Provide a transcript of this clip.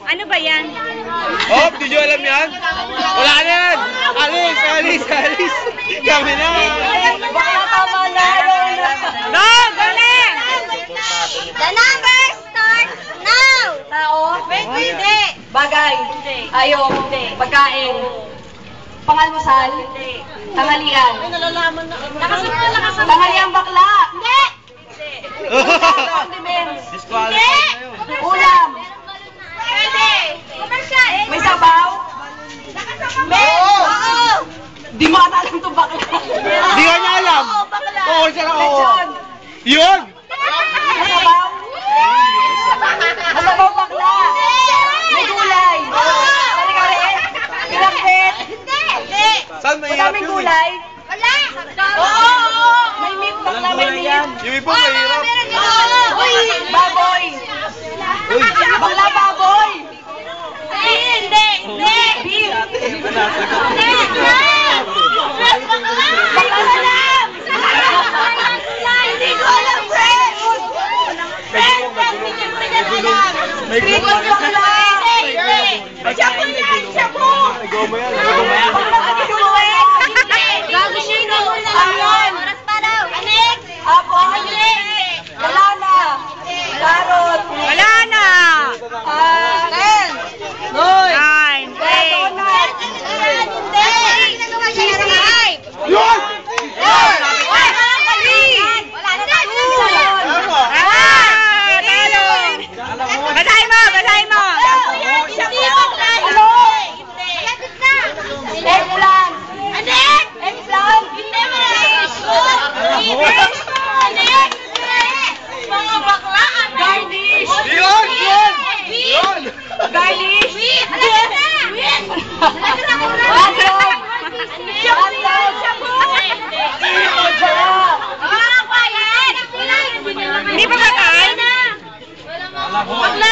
Ano ba yan? Oh, di nyo alam yan? Wala na yan! Alis! Kami na! Baka tama na. No! Galing! The number starts now! Tao? Hindi! Bagay? Ayok? Pagkain? Pangalmusal? Tanghalian? Tanghaliang bakla? Hindi! Condiments? Disqualified na yun. Ulam? Pwede! Commercial! May sabaw? Oo! Di mo ata alam itong bakla. Di ka niya alam! Oo, bakla! Oo, siya lang oo! Lechon? Yun! Masabaw? Masabaw bakla? May gulay? Kare-kare? Pinakbet? Hindi! Saan may hirap Madaming yun? gulay? Wala! Oo! May meat bakla, may meat? Yung iba mahirap. Uy! Baboy! Uy! Bakla baboy! Hindi! Beef! Bakla alam! Hindi ko alam, friend! Friend, hindi ko rin alam! May Street goma food bakla! Siya po yan! Siya po! May goma yan. Bakla ka ginuwi! Gago siya yung gawin na lang. Oras pa daw. Next! Apple? Banana? Carrot? Wala na! 10 9, 8, Donut? Cheesecake! Yun! Wala na tayo. Tama! Talo! Basahin mo! Hindi bakla. Hindi. Eggplant? Anek! Eggplant? Hindi mo na Anek! Mga bakla, anek! Garnish? Yun! Wheat! Yun! Garnish? Wheat! Anak na! Wheat! Anak na ko na! Hotdog? Hotdog! Shabu! Mga quiet! Hindi pa ba kain? Bakla!